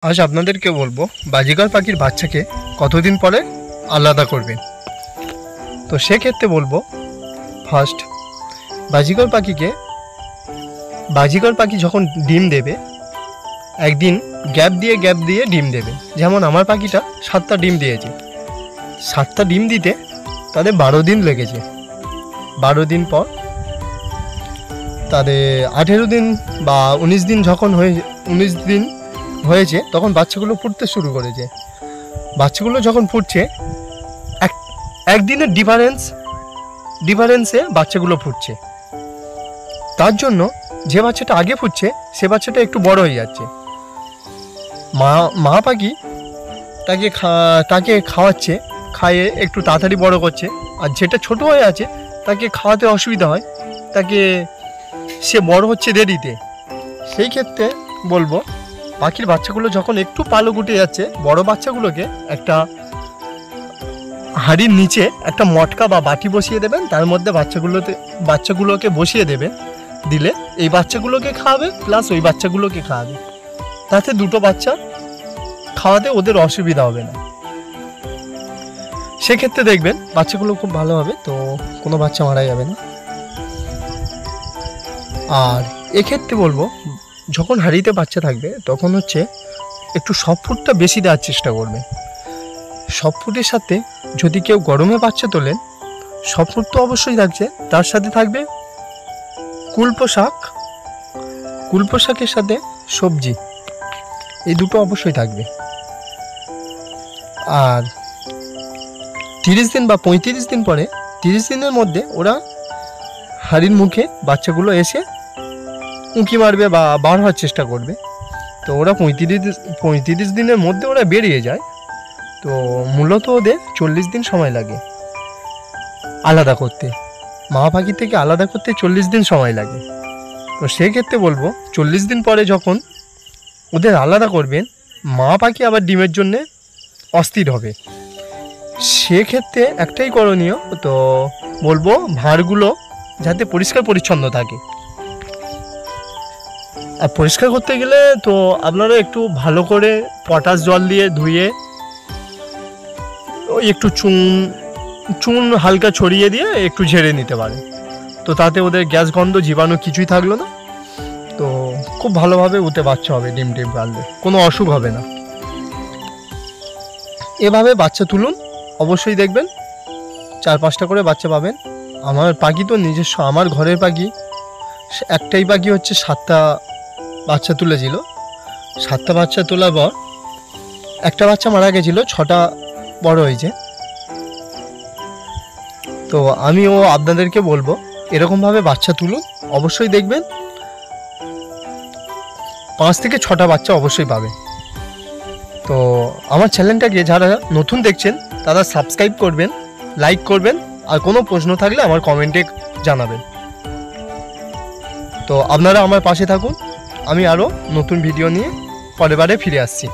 আজ আপনাদেরকে বলবো বাজিকর পাখির বাচ্চাকে কতদিন পরে আলাদা করবেন। তো সেক্ষেত্রে বলবো, ফার্স্ট বাজিকর পাখি যখন ডিম দেবে, একদিন গ্যাপ দিয়ে ডিম দেবে। যেমন আমার পাখিটা 7টা ডিম দিয়েছে, 7টা ডিম দিতে তাদের 12 দিন লেগেছে। 12 দিন পর তাদের 18 দিন বা 19 দিন যখন 19 দিন হয়েছে, তখন বাচ্চাগুলো ফুটতে শুরু করেছে। বাচ্চাগুলো যখন ফুটছে, একদিনের ডিফারেন্সে বাচ্চাগুলো ফুটছে। তার জন্য যে বাচ্চাটা আগে ফুটছে সে বাচ্চাটা একটু বড় হয়ে যাচ্ছে। মা পাখি তাকে খাওয়াচ্ছে, খাইয়ে একটু তাড়াতাড়ি বড় করছে। আর যেটা ছোট হয়ে আছে তাকে খাওয়াতে অসুবিধা হয়, সে বড় হচ্ছে দেরিতে। সেই ক্ষেত্রে বলবো, পাখির বাচ্চাগুলো যখন একটু পালক উঠে যাচ্ছে, বড় বাচ্চাগুলোকে একটা হাঁড়ির নিচে একটা মটকা বা বাটি বসিয়ে দেবেন। তার মধ্যে বাচ্চাগুলোকে বসিয়ে দেবে, দিলে এই বাচ্চাগুলোকে খাওয়াবে প্লাস ওই বাচ্চাগুলোকে খাওয়াবে। তাতে দুটো বাচ্চা খাওয়াতে ওদের অসুবিধা হবে না। সেক্ষেত্রে দেখবেন বাচ্চাগুলো খুব ভালো হবে, তো কোনো বাচ্চা মারা যাবে না। আর এক্ষেত্রে বলবো, যখন হাঁড়িতে বাচ্চা থাকবে তখন একটু সফট ফুডটা বেশি দেওয়ার চেষ্টা করবে। সফট ফুডের সাথে যদি কেউ গরমে বাচ্চা তোলেন, সফট ফুড তো অবশ্যই থাকছে, তার সাথে থাকবে কুলপো শাকের সাথে সবজি, এই দুটো অবশ্যই থাকবে। আর 30 দিন বা 35 দিন পরে, 30 দিনের মধ্যে ওরা হাঁড়ির মুখে বাচ্চাগুলো এসে উঁকি মারবে বা বার হওয়ার চেষ্টা করবে। তো ওরা 35 দিনের মধ্যে ওরা বেরিয়ে যায়। তো মূলত ওদের 40 দিন সময় লাগে আলাদা করতে। মা পাখি থেকে আলাদা করতে 40 দিন সময় লাগে। তো সেক্ষেত্রে বলবো, 40 দিন পরে যখন ওদের আলাদা করবেন, মা পাখি আবার ডিমের জন্যে অস্থির হবে। সেক্ষেত্রে একটাই করণীয়, তো বলবো ভাঁড়গুলো যাতে পরিষ্কার পরিচ্ছন্ন থাকে। আর পরিষ্কার করতে গেলে তো আপনারা একটু ভালো করে পটাশ জল দিয়ে ধুয়ে ওই একটু চুন হালকা ছড়িয়ে দিয়ে একটু ঝেড়ে নিতে পারে। তো তাতে ওদের গ্যাস গন্ধ জীবাণু কিছুই থাকলো না। তো খুব ভালোভাবে ওতে বাচ্চা হবে, ডিম পারলে কোনো অসুখ হবে না। এভাবে বাচ্চা তুলুন, অবশ্যই দেখবেন 4-5টা করে বাচ্চা পাবেন। আমার পাখি তো নিজস্ব, আমার ঘরের পাখি একটাই পাখি 7টা বাচ্চা তুলেছিল। 7টা বাচ্চা তোলার পর একটা বাচ্চা মারা গেছিলো, 6টা বড় হয়েছে। তো আমিও আপনাদেরকে বলবো, এরকমভাবে বাচ্চা তুলুন, অবশ্যই দেখবেন 5 থেকে 6টা বাচ্চা অবশ্যই পাবে। তো আমার চ্যানেলটাকে যারা নতুন দেখছেন তারা সাবস্ক্রাইব করবেন, লাইক করবেন, আর কোনো প্রশ্ন থাকলে আমার কমেন্টে জানাবেন। তো আপনারা আমার পাশে থাকুন, আমি আরও নতুন ভিডিও নিয়ে পরের বারে ফিরে আসছি।